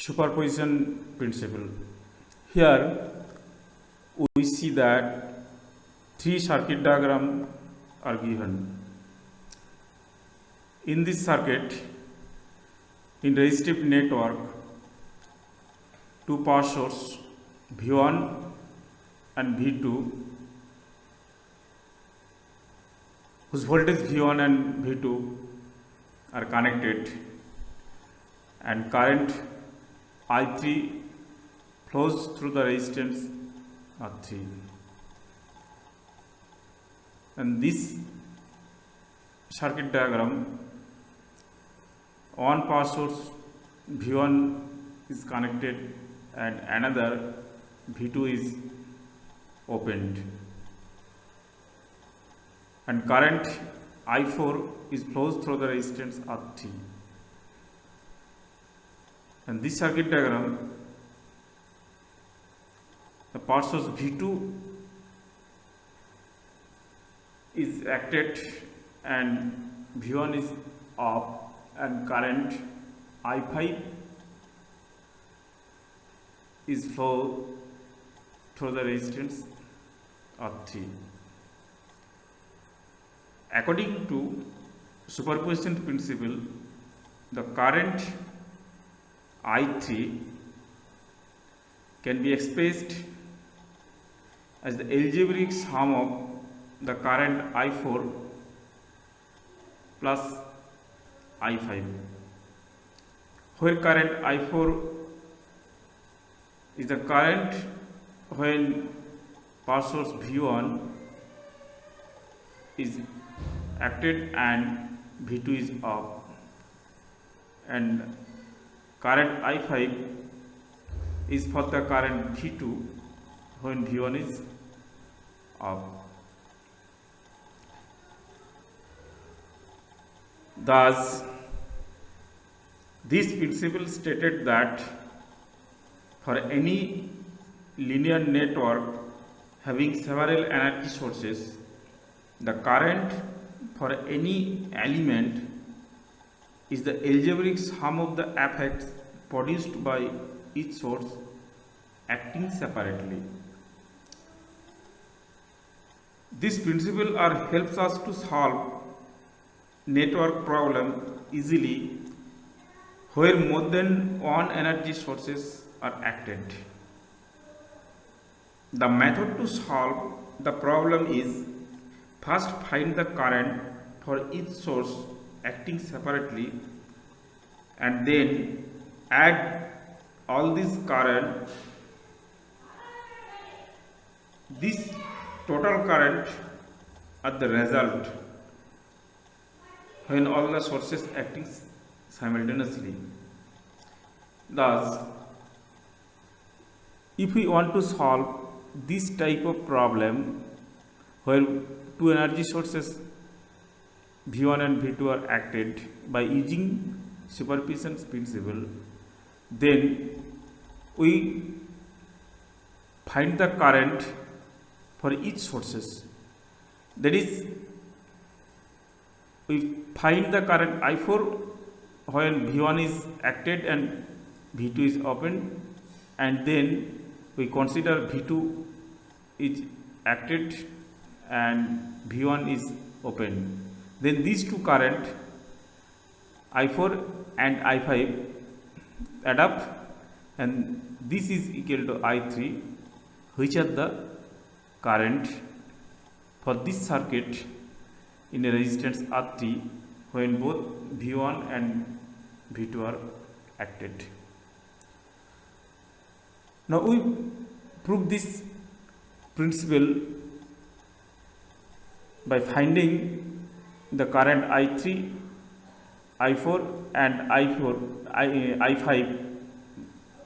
superposition principle. Here we see that three circuit diagrams are given. In this circuit, in resistive network, two power source V1 and V2 whose voltage V1 and V2 are connected, and current I3 flows through the resistance R3. And this circuit diagram, one power source V1 is connected and another V2 is opened, and current I4 is flows through the resistance R3. And this circuit diagram, the power source V2 is acted and V1 is off, and current I5 is flow through the resistance R3. According to superposition principle, the current I3 can be expressed as the algebraic sum of the current I4 plus I5, where current I4 is the current when power source V1 is acted and V2 is off, and current I5 is for the current V2 when V1 is off. Thus, this principle stated that for any linear network having several energy sources, the current for any element is the algebraic sum of the effects produced by each source acting separately. This principle helps us to solve network problem easily where more than one energy sources are acted. The method to solve the problem is first find the current for each source acting separately, and then add all this current. This total current are the result when all the sources acting simultaneously. Thus, if we want to solve this type of problem where two energy sources V1 and V2 are acted by using superposition principle, then we find the current for each sources. That is, we find the current I4 when V1 is acted and V2 is opened, and then we consider V2 is acted and V1 is opened. Then these two current I4 and I5 add up, and this is equal to I3, which are the current for this circuit in a resistance R3 when both V1 and V2 are acted. Now we prove this principle by finding the current I3, I4 and I5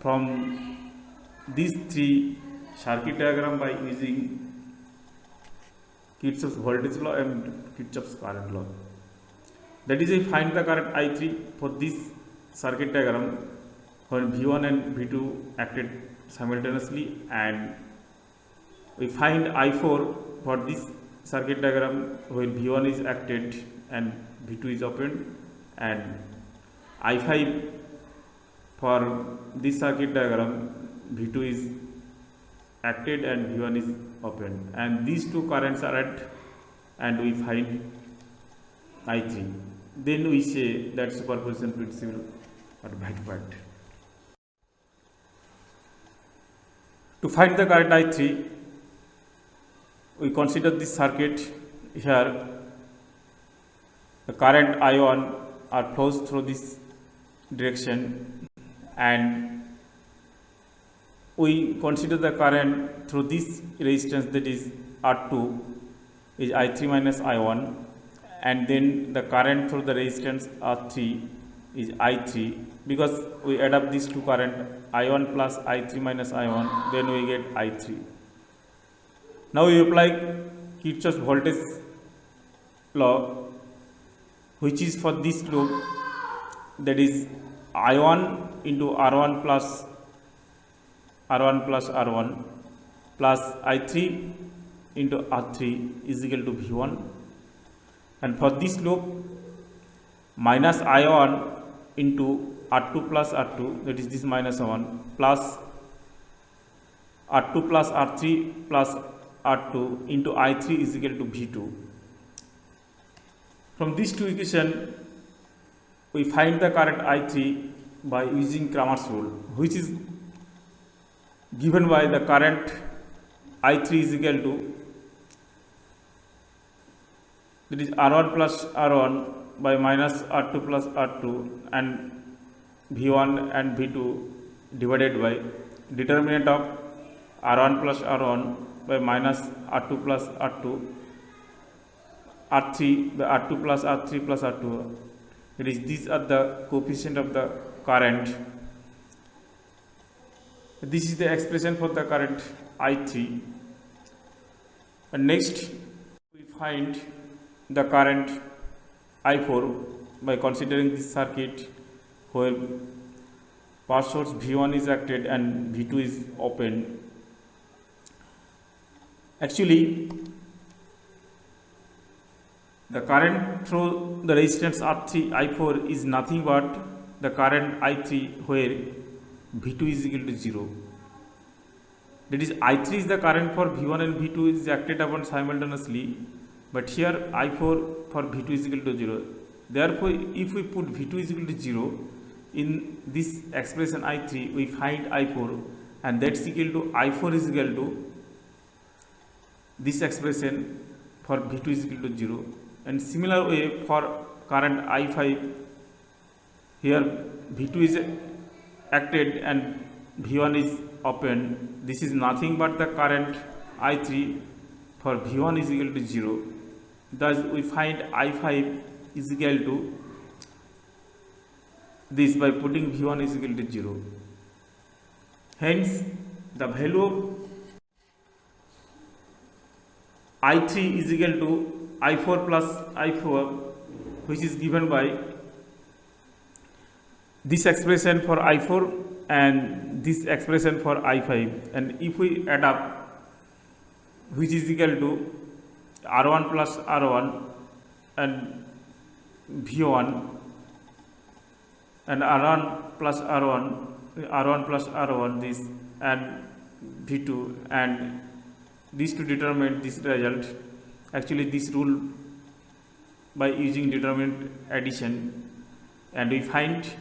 from these three circuit diagram by using Kirchhoff's voltage law and Kirchhoff's current law. That is, I find the current I3 for this circuit diagram when V1 and V2 acted simultaneously, and we find I4 for this circuit diagram when V1 is acted and V2 is opened, and I5 For this circuit diagram, V2 is acted and V1 is open, and these two currents are at, and we find I3. Then we say that superposition principle or verified. To find the current I3, we consider this circuit. Here the current I1 are flows through this direction, and we consider the current through this resistance, that is R2, is I3 minus I1, and then the current through the resistance R3 is I3, because we add up these two current I1 plus I3 minus I1, then we get I3. Now we apply Kirchhoff's voltage law, which is for this loop, that is I1 into R1 plus R1 plus I3 into R3 is equal to V1, and for this loop minus I1 into R2 plus R2, that is this minus 1, plus R2 plus R3 plus R2 into I3 is equal to V2. From these two equations, we find the current I3 by using Cramer's rule, which is given by the current I3 is equal to, that is R1 plus R1 by minus R2 plus R2 and V1 and V2 divided by determinant of R1 plus R1 by minus R2 plus R2, R3 by R2 plus R3 plus R2. It is these are the coefficient of the current. This is the expression for the current I3. And next we find the current I4 by considering this circuit where power source V1 is acted and V2 is open. Actually, the current through the resistance R3 I4 is nothing but the current I3 where V2 is equal to 0. That is, I3 is the current for V1 and V2 is acted upon simultaneously, but here I4 for V2 is equal to 0. Therefore, if we put V2 is equal to 0 in this expression I3, we find I4, and that's equal to I4 is equal to this expression for V2 is equal to 0. And similar way for current I5, here V2 is acted and V1 is open. This is nothing but the current I3 for V1 is equal to 0. Thus we find I5 is equal to this by putting V1 is equal to 0. Hence the value of I3 is equal to I4 plus I4, which is given by this expression for I4 and this expression for I5, and if we add up, which is equal to R1 plus R1 and V1 and R1 plus R1 this and V2, and these to determine this result. Actually this rule by using determinant addition, and we find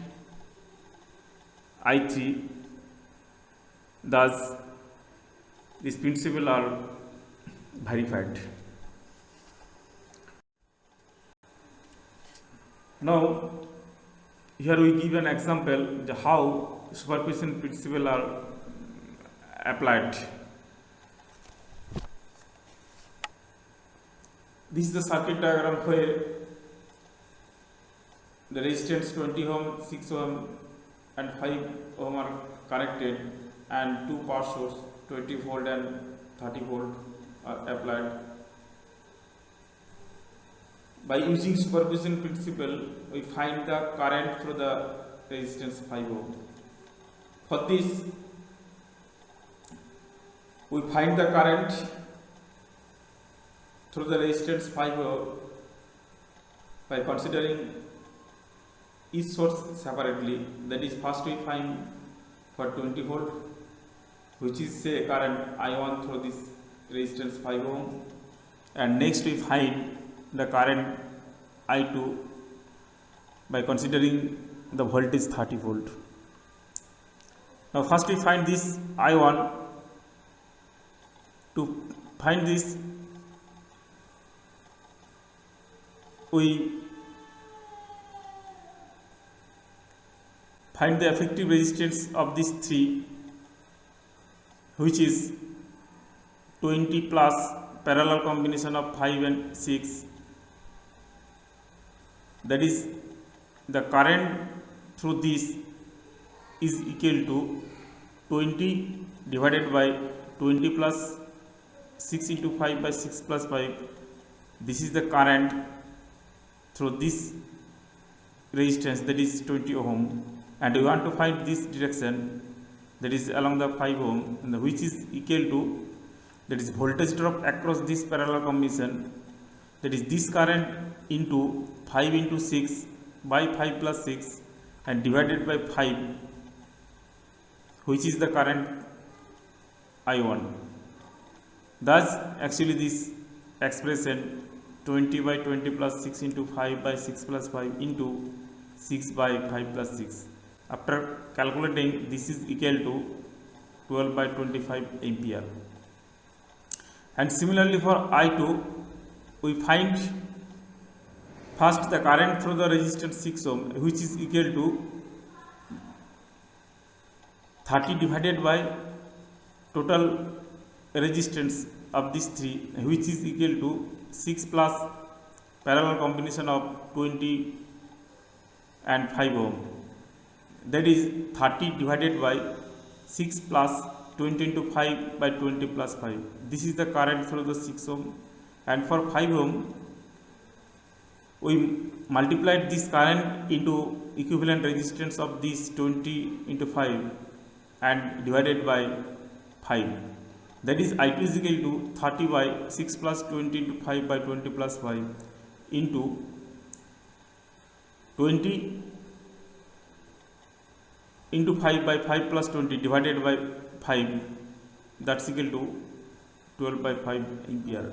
I3. Thus this principle are verified. Now here we give an example how superposition principle are applied. This is the circuit diagram where the resistance 20 ohm, 6 ohm and 5 ohm are connected, and two power source 20 volt and 30 volt are applied. By using superposition principle, we find the current through the resistance 5 ohm. For this, we find the current through the resistance 5 ohm by considering each source separately. That is, first we find for 20 volt, which is say current I1 through this resistance 5 ohm, and next we find the current I2 by considering the voltage 30 volt. Now first we find this I1. To find this, we find the effective resistance of these three, which is 20 plus parallel combination of 5 and 6. That is, the current through this is equal to 20 divided by 20 plus 6 into 5 by 6 plus 5. This is the current through this resistance, that is 20 ohm, and we want to find this direction, that is along the 5 ohm, and which is equal to, that is voltage drop across this parallel combination, that is this current into 5 into 6 by 5 plus 6 and divided by 5, which is the current I1. Thus actually this expression 20 by 20 plus 6 into 5 by 6 plus 5 into 6 by 5 plus 6, after calculating, this is equal to 12 by 25 ampere. And similarly for I2, we find first the current through the resistance 6 ohm, which is equal to 30 divided by total resistance of these three, which is equal to 6 plus parallel combination of 20 and 5 ohm, that is 30 divided by 6 plus 20 into 5 by 20 plus 5. This is the current through the 6 ohm, and for 5 ohm we multiplied this current into equivalent resistance of this 20 into 5 and divided by 5. That is, I2 is equal to 30 by 6 plus 20 into 5 by 20 plus 5 into 20 into 5 by 5 plus 20 divided by 5, that's equal to 12 by 5 ampere.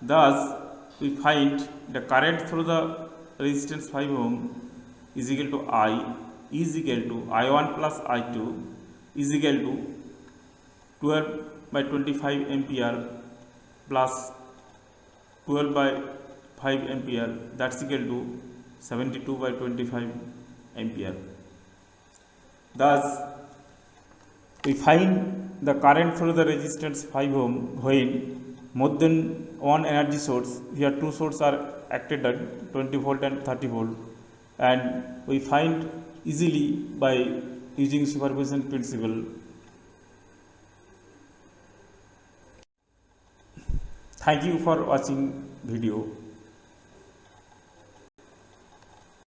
Thus, we find the current through the resistance 5 ohm is equal to I is equal to I1 plus I2 is equal to 12 by 25 ampere plus 12 by 5 ampere, that's equal to 72 by 25 ampere. Thus, we find the current through the resistance 5 ohm when more than one energy source, here two sources are acted at 20 volt and 30 volt, and we find easily by using superposition principle. Thank you for watching video.